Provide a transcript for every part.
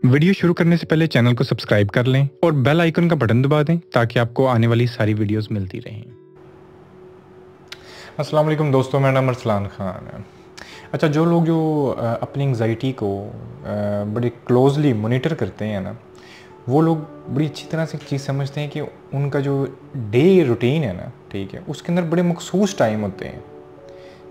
Video शुरू करने से पहले चैनल को सब्सक्राइब कर लें और बेल आइकन का बटन दबा दें ताकि आपको आने वाली सारी वीडियोस मिलती रहें। अस्सलाम वालेकुम दोस्तों, मेरा नाम अरसलान ख़ान है। अच्छा, जो लोग अपनी एंग्जाइटी को बड़ी क्लोजली मॉनिटर करते हैं ना, वो लोग बड़ी अच्छी तरह से एक चीज़ समझते हैं कि उनका जो डे रूटीन है ना, ठीक है, उसके अंदर बड़े मखसूस टाइम होते हैं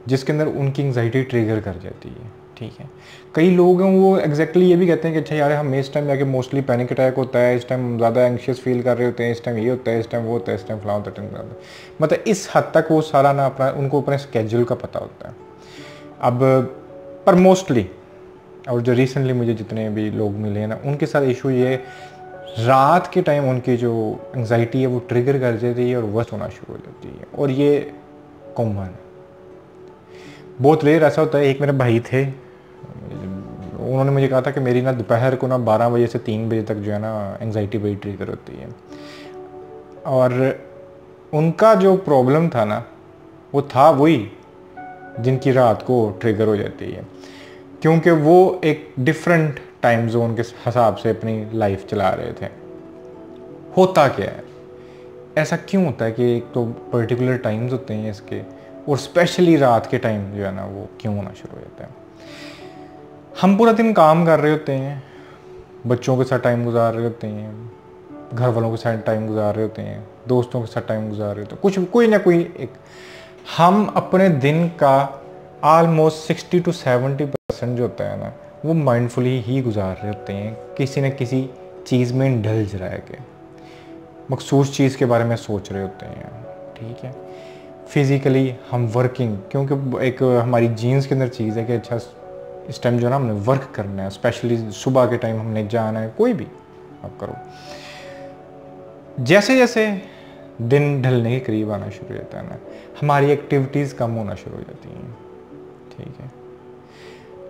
जिसके अंदर उनकी एंग्जाइटी ट्रिगर कर जाती है। ठीक है, कई लोग हैं वो एग्जैक्टली ये भी कहते हैं कि अच्छा यार, हमें इस टाइम जाके मोस्टली पैनिक अटैक होता है, इस टाइम ज़्यादा एंग्शियस फील कर रहे होते हैं, इस टाइम ये होता है, इस टाइम वो होता है, इस टाइम फलां होता है। मतलब इस हद तक वो सारा ना उनको अपने स्केड्यूल का पता होता है। अब पर मोस्टली, और जो रिसेंटली मुझे जितने भी लोग मिले हैं ना, उनके साथ इशू ये रात के टाइम उनकी जो एंग्जाइटी है वो ट्रिगर कर जाती है और वर्स्ट होना शुरू हो जाती है, और ये कॉमन है। बहुत रेयर ऐसा होता है। एक मेरे भाई थे, उन्होंने मुझे कहा था कि मेरी ना दोपहर को ना 12 बजे से 3 बजे तक जो है ना एंग्जाइटी बड़ी ट्रिगर होती है, और उनका जो प्रॉब्लम था ना वो था वही जिनकी रात को ट्रिगर हो जाती है, क्योंकि वो एक डिफरेंट टाइम जोन के हिसाब से अपनी लाइफ चला रहे थे। होता क्या है, ऐसा क्यों होता है कि एक तो पर्टिकुलर टाइम्स होते हैं इसके, और स्पेशली रात के टाइम जो है ना वो क्यों होना शुरू हो जाता है। हम पूरा दिन काम कर रहे होते हैं, बच्चों के साथ टाइम गुजार रहे होते हैं, घर वालों के साथ टाइम गुजार रहे होते हैं, दोस्तों के साथ टाइम गुजार रहे होते हैं, कुछ कोई ना कोई एक, हम अपने दिन का ऑलमोस्ट 60 to 70% जो होता है ना वो माइंडफुली ही गुजार रहे होते हैं, किसी न किसी चीज़ में इंडल्ज रह के मखसूस चीज़ के बारे में सोच रहे होते हैं। ठीक है, फिज़िकली हम वर्किंग, क्योंकि एक हमारी जीन्स के अंदर चीज़ है कि अच्छा इस टाइम जो है ना हमने वर्क करना है, स्पेशली सुबह के टाइम हमने जाना है, कोई भी आप करो। जैसे जैसे दिन ढलने के करीब आना शुरू हो जाता है ना, हमारी एक्टिविटीज़ कम होना शुरू हो जाती हैं। ठीक है,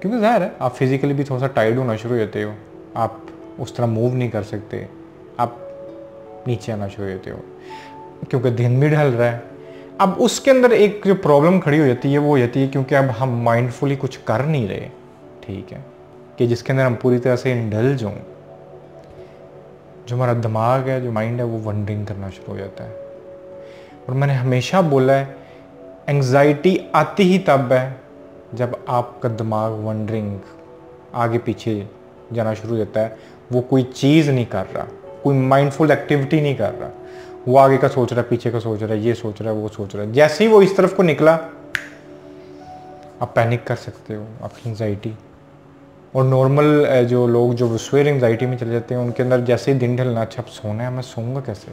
क्योंकि ज़ाहिर है आप फिज़िकली भी थोड़ा सा टायर्ड होना शुरू हो जाते हो, आप उस तरह मूव नहीं कर सकते, आप नीचे आना शुरू हो जाते हो, क्योंकि दिन भी ढल रहा है। अब उसके अंदर एक जो प्रॉब्लम खड़ी हो जाती है वो हो जाती है क्योंकि अब हम माइंडफुली कुछ कर नहीं रहे। ठीक है, कि जिसके अंदर हम पूरी तरह से इंडल्ज हों, जो हमारा दिमाग है, जो माइंड है, वो वंडरिंग करना शुरू हो जाता है। और मैंने हमेशा बोला है, एंग्जाइटी आती ही तब है जब आपका दिमाग वंडरिंग आगे पीछे जाना शुरू हो जाता है, वो कोई चीज़ नहीं कर रहा, कोई माइंडफुल एक्टिविटी नहीं कर रहा, वो आगे का सोच रहा है, पीछे का सोच रहा है, ये सोच रहा है, वो सोच रहा है। जैसे ही वो इस तरफ को निकला, आप पैनिक कर सकते हो, आपकी एंग्जाइटी। और नॉर्मल जो लोग जो स्वेयर एंग्जाइटी में चले जाते हैं, उनके अंदर जैसे ही दिन ढलना, अच्छा अब सोना है, मैं सोऊंगा कैसे,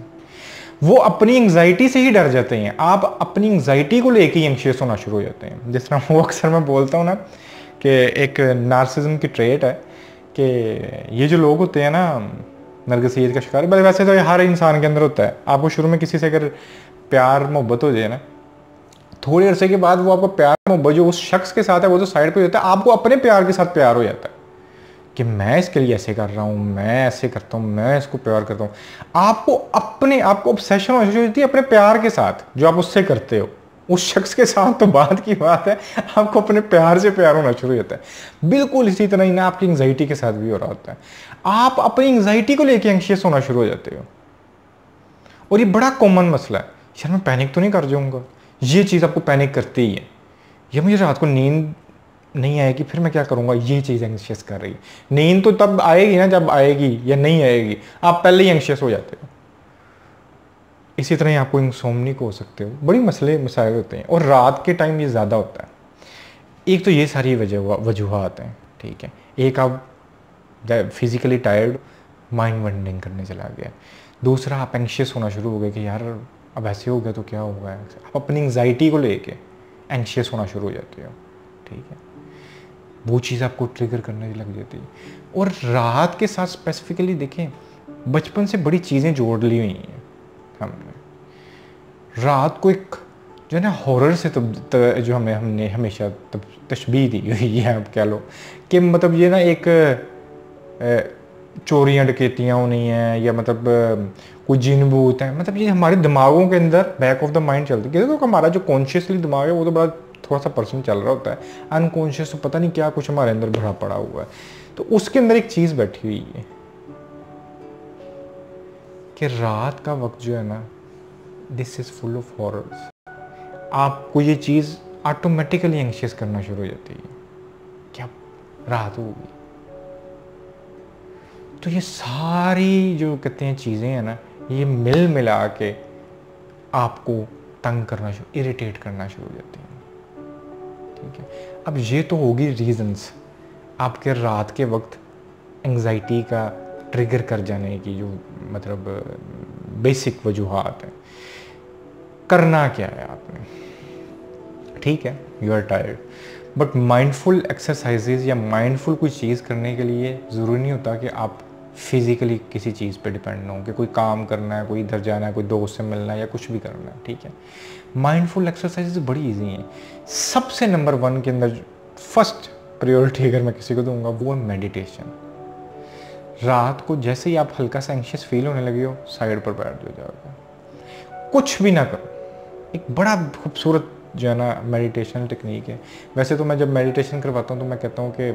वो अपनी एंग्जाइटी से ही डर जाते हैं। आप अपनी एंग्जाइटी को लेके ही एंग्शियस होना शुरू हो जाते हैं। जिस तरह वो अक्सर मैं बोलता हूँ ना कि एक नार्सिज्म की ट्रेट है कि ये जो लोग होते हैं ना नरगिसियत का शिकार, बल्कि वैसे तो हर इंसान के अंदर होता है। आपको शुरू में किसी से अगर प्यार मोहब्बत हो जाए ना, थोड़ी अरसे के बाद वो आपको प्यार मोहब्बत जो उस शख्स के साथ है वो तो साइड पे होता है, आपको अपने प्यार के साथ प्यार हो जाता है कि मैं इसके लिए ऐसे कर रहा हूँ, मैं ऐसे करता हूँ, मैं इसको प्यार करता हूँ। आपको ऑब्सेशन हो जाती है अपने प्यार के साथ जो आप उससे करते हो। उस शख्स के साथ तो बाद की बात है, आपको अपने प्यार से प्यार होना शुरू हो जाता है। बिल्कुल इसी तरह ही ना आपकी एंग्जाइटी के साथ भी हो रहा होता है। आप अपनी एंग्जाइटी को लेकर एंग्शियस होना शुरू हो जाते हो, और ये बड़ा कॉमन मसला है। यार मैं पैनिक तो नहीं कर जाऊंगा, ये चीज़ आपको पैनिक करती ही है। ये मुझे रात को नींद नहीं आएगी, फिर मैं क्या करूंगा, ये चीज़ एंग्शियस कर रही है। नींद तो तब आएगी ना जब आएगी, या नहीं आएगी, आप पहले ही एंग्शियस हो जाते हो। इसी तरह ही आपको इंसोम्निक हो सकते हो, बड़ी मसाइल होते हैं, और रात के टाइम ये ज़्यादा होता है। एक तो ये सारी वजूहात हैं। ठीक है, एक आप फिजिकली टायर्ड, माइंड वंडरिंग करने चला गया। दूसरा, आप एंग्शियस होना शुरू हो गए कि यार अब ऐसे हो गया तो क्या होगा, आप अपनी एंग्जाइटी को लेके एंग्शियस होना शुरू हो जाते हो। ठीक है, वो चीज़ आपको ट्रिगर करने लग जाती है। और रात के साथ स्पेसिफिकली देखें, बचपन से बड़ी चीज़ें जोड़ ली हुई हैं हमने। रात को एक जो है ना हॉरर से जो हमने हमेशा तशबीह दी हुई है, आप कह लो कि मतलब ये ना एक चोरियां डकैतियाँ होनी हैं, या मतलब कोई जिन भूत है, मतलब ये हमारे दिमागों के अंदर बैक ऑफ द माइंड चलती है। तो हमारा जो कॉन्शियसली दिमाग है वो तो बड़ा थोड़ा सा परसेंट चल रहा होता है, अनकॉन्शियस तो पता नहीं क्या कुछ हमारे अंदर भरा पड़ा हुआ है। तो उसके अंदर एक चीज बैठी हुई है कि रात का वक्त जो है ना, this is full of horrors. आपको ये चीज ऑटोमेटिकली एंग्शियस करना शुरू हो जाती है कि अब रात होगी। तो ये सारी जो कहते हैं चीजें हैं ना, ये मिल मिला के आपको तंग करना शुरू, इरिटेट करना शुरू हो जाती हैं। ठीक है, अब ये तो होगी रीजंस आपके रात के वक्त एंजाइटी का ट्रिगर कर जाने की, जो मतलब बेसिक वजूहात है। करना क्या है आपने? ठीक है, you are tired, but mindful exercises या माइंडफुल कोई चीज़ करने के लिए ज़रूरी नहीं होता कि आप फिज़िकली किसी चीज़ पे डिपेंड ना हो, कि कोई काम करना है, कोई इधर जाना है, कोई दोस्त से मिलना है या कुछ भी करना है। ठीक है, माइंडफुल एक्सरसाइजेज बड़ी इजी हैं। सबसे नंबर 1 के अंदर फर्स्ट प्रायोरिटी अगर मैं किसी को दूंगा वो है मेडिटेशन। रात को जैसे ही आप हल्का सा एंशियस फील होने लगे हो, साइड पर बैठ जाओगे, कुछ भी ना करो। एक बड़ा खूबसूरत जो है ना मेडिटेशन टेक्निक है। वैसे तो मैं जब मेडिटेशन करवाता हूँ तो मैं कहता हूँ कि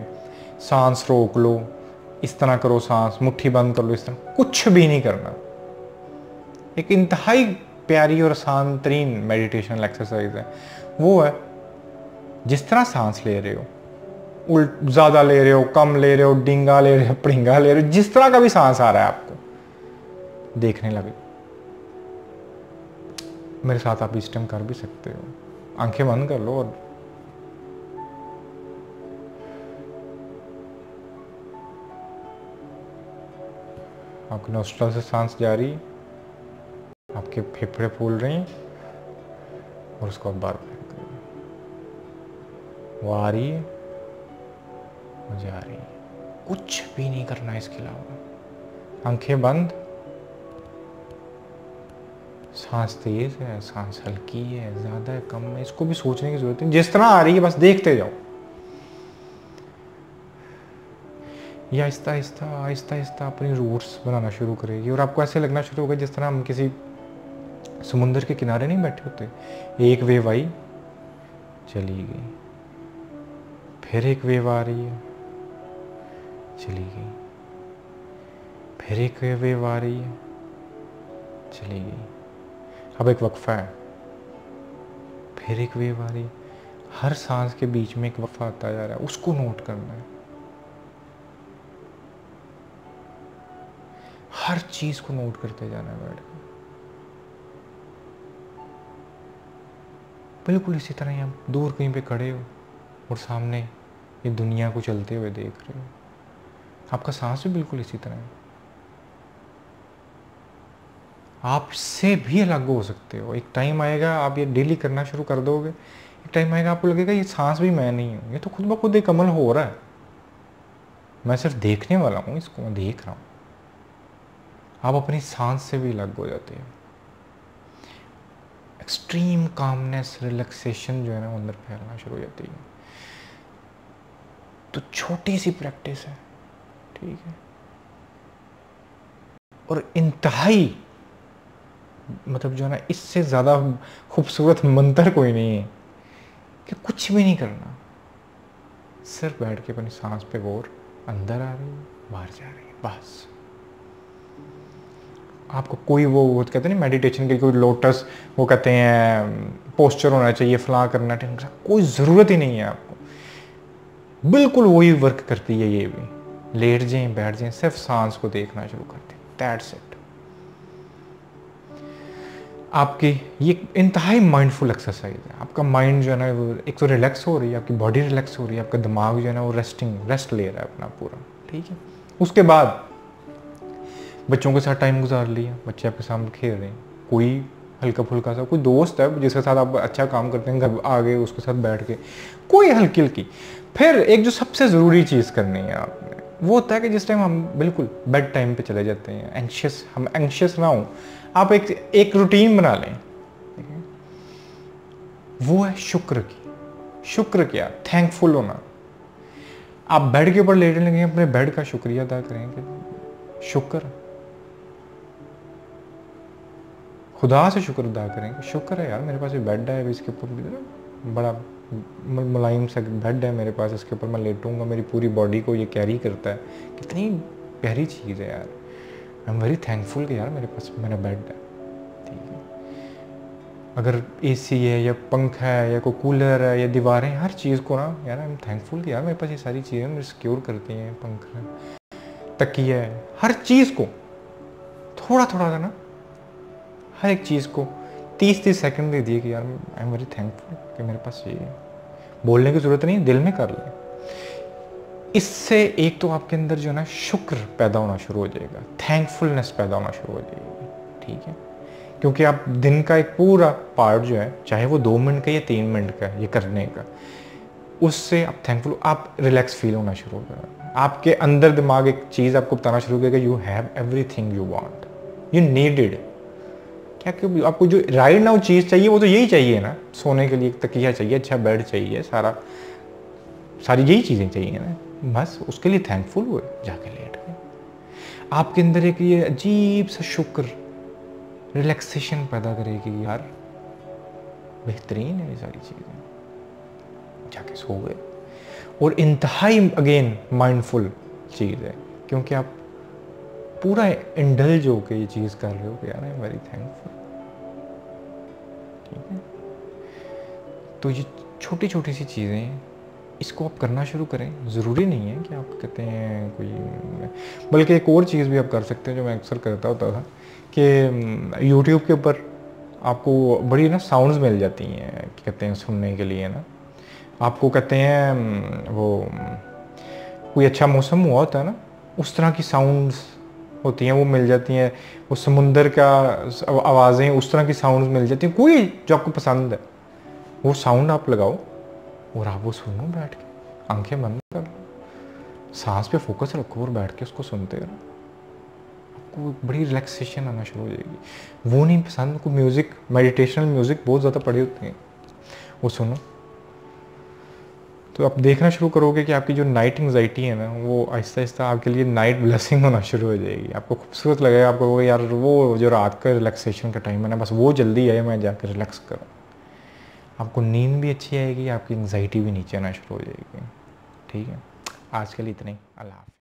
सांस रोक लो, इस तरह करो, सांस मुट्ठी बंद कर लो, इस तरह कुछ भी नहीं करना। एक इंतहाई प्यारी और आसान तरीन मेडिटेशनल एक्सरसाइज है। वो है जिस तरह सांस ले रहे हो, ज़्यादा ले रहे हो, कम ले रहे हो, डिंगा ले रहे हो, पड़िंगा ले रहे हो, जिस तरह का भी सांस आ रहा है आपको देखने लगे। मेरे साथ आप इस टाइम कर भी सकते हो, आंखें बंद कर लो और आपके नोस्ट्रल से सांस जा रही, आपके फेफड़े फूल रहे हैं और उसको आप बार बार कर रहे हैं। वो आ रही है, वो जा रही है, कुछ भी नहीं करना इसके अलावा। आंखें बंद, सांस तेज है, सांस हल्की है, ज्यादा है, कम है, इसको भी सोचने की जरूरत नहीं। जिस तरह आ रही है बस देखते जाओ। ये आहिस्ता आहिस्ता आहिस्ता आहिस्ता अपनी रूट्स बनाना शुरू करेगी और आपको ऐसे लगना शुरू होगा जिस तरह हम किसी समुंदर के किनारे नहीं बैठे होते। एक वेव आई, चली गई, फिर एक वेव आ रही है, चली गई, फिर एक वेव आ रही है, चली गई। अब एक वक्फा है, फिर एक वेव आ रही है। हर सांस के बीच में एक वक्फा आता जा रहा है, उसको नोट करना है। हर चीज को नोट करते जाना है बैठ के। बिल्कुल इसी तरह ही आप दूर कहीं पे खड़े हो और सामने ये दुनिया को चलते हुए देख रहे हो। आपका सांस भी बिल्कुल इसी तरह है। आपसे भी अलग हो सकते हो। एक टाइम आएगा आप ये डेली करना शुरू कर दोगे, एक टाइम आएगा आपको लगेगा ये सांस भी मैं नहीं हूँ, ये तो खुद ब खुद एक अमल हो रहा है, मैं सिर्फ देखने वाला हूँ, इसको मैं देख रहा हूँ। आप अपनी सांस से भी अलग हो जाते हैं। एक्सट्रीम कामनेस, रिलैक्सेशन जो है ना वो अंदर फैलना शुरू हो जाती है। तो छोटी सी प्रैक्टिस है, ठीक है, और इंतहाई मतलब जो है ना इससे ज़्यादा खूबसूरत मंत्र कोई नहीं है कि कुछ भी नहीं करना, सिर्फ बैठ के अपनी सांस पे गौर, अंदर आ रही है, बाहर जा रही है, बस। आपको कोई वो कहते हैं ना मेडिटेशन के कोई लोटस वो कहते हैं पोस्चर होना चाहिए, फलां करना चाहिए, कोई ज़रूरत ही नहीं है आपको। बिल्कुल वही वर्क करती है ये भी। लेट जाएं, बैठ जाएं, सिर्फ सांस को देखना शुरू कर दें, दैट्स इट। आपकी ये इंतहाई माइंडफुल एक्सरसाइज है। आपका माइंड जो है ना वो एक तो रिलैक्स हो रही है, आपकी बॉडी रिलैक्स हो रही है, आपका दिमाग जो है ना वो रेस्ट ले रहा है अपना पूरा, ठीक है। उसके बाद बच्चों के साथ टाइम गुजार लिया, बच्चे आपके सामने खेल रहे हैं, कोई हल्का फुल्का सा कोई दोस्त है जिसके साथ आप अच्छा काम करते हैं, घर आ गए उसके साथ बैठ के कोई हल्की हल्की। फिर एक जो सबसे ज़रूरी चीज़ करनी है आपने, वो होता है कि जिस टाइम हम बिल्कुल बेड टाइम पे चले जाते हैं, हम एंशियस ना हो, आप एक रूटीन बना लें, ठीक है। वो है शुक्र की। शुक्र क्या? थैंकफुल होना। आप बेड के ऊपर लेटने लगे, अपने बेड का शुक्रिया अदा करेंगे, शुक्र, खुदा से शुक्र अदा करेंगे, शुक्र है यार मेरे पास ये बेड है, इसके ऊपर बड़ा मुलायम सा बेड है मेरे पास, इसके ऊपर मैं लेटूंगा, मेरी पूरी बॉडी को ये कैरी करता है। कितनी प्यारी चीज़ है यार। आई एम वेरी थैंकफुल कि यार मेरे पास मेरा बेड है, ठीक है। अगर एसी है या पंखा है या कोई कूलर है या दीवारें, हर चीज़ को ना यार आई एम थैंकफुल कि यार मेरे पास ये सारी चीज़ें मेरे सिक्योर करती हैं। पंखा, तकिया है, हर चीज़ को थोड़ा थोड़ा ना, हर एक चीज़ को 30-30 सेकंड दे दिए कि यार आई एम वेरी थैंकफुल कि मेरे पास ये है। बोलने की ज़रूरत नहीं, दिल में कर ले। इससे एक तो आपके अंदर जो है ना शुक्र पैदा होना शुरू हो जाएगा, थैंकफुलनेस पैदा होना शुरू हो जाएगी, ठीक है। क्योंकि आप दिन का एक पूरा पार्ट जो है, चाहे वो 2 मिनट का या 3 मिनट का ये करने का, उससे आप थैंकफुल, आप रिलैक्स फील होना शुरू हो जाएगा। आपके अंदर दिमाग एक चीज़ आपको बताना शुरू करेगा, you have everything you want, you needed. क्या कि आपको जो राइट नाउ चीज़ चाहिए वो तो यही चाहिए ना। सोने के लिए एक तकिया चाहिए, अच्छा बेड चाहिए, सारी यही चीज़ें चाहिए ना। बस उसके लिए थैंकफुल हुए, जाके लेट गए। आपके अंदर एक ये अजीब सा शुक्र, रिलैक्सेशन पैदा करेगी, यार बेहतरीन है ये सारी चीज़ें, जाके सो गए। और इंतहाई अगेन माइंडफुल चीज़ है, क्योंकि आप पूरा इंडल्ज होकर ये चीज़ कर रहे हो कि यार आई एम वेरी थैंकफुल, ठीक है। तो ये छोटी छोटी सी चीज़ें, इसको आप करना शुरू करें। ज़रूरी नहीं है कि आप कहते हैं कोई, बल्कि एक और चीज़ भी आप कर सकते हैं जो मैं अक्सर करता होता था कि यूट्यूब के ऊपर आपको बड़ी ना साउंड्स मिल जाती हैं, कहते हैं सुनने के लिए ना। आपको कहते हैं वो कोई अच्छा मौसम हुआ होता है ना, उस तरह की साउंड्स होती हैं, वो मिल जाती हैं। वो समुंदर का आवाज़ें, उस तरह की साउंड्स मिल जाती हैं, कोई जो आपको पसंद है वो साउंड आप लगाओ और आप वो सुनो बैठ के, आंखें बंद कर लो, सांस पे फोकस रखो और बैठ के उसको सुनते रहो। आपको बड़ी रिलैक्सेशन आना शुरू हो जाएगी। वो नहीं पसंद को म्यूज़िक, मेडिटेशनल म्यूज़िक बहुत ज़्यादा पड़े होते हैं, वो सुनो तो आप देखना शुरू करोगे कि आपकी जो नाइट एंग्जाइटी है ना, वो आहिस्ता आहिस्ता आपके लिए नाइट ब्लेसिंग होना शुरू हो जाएगी। आपको खूबसूरत लगेगा, आपको यार वो जो रात का रिलैक्सेशन का टाइम है ना, बस वो जल्दी आए, मैं जाकर रिलैक्स करूँ। आपको नींद भी अच्छी आएगी, आपकी एंग्जाइटी भी नीचे आना शुरू हो जाएगी, ठीक है। आज के लिए इतना ही, अल्लाह हाफ़िज़।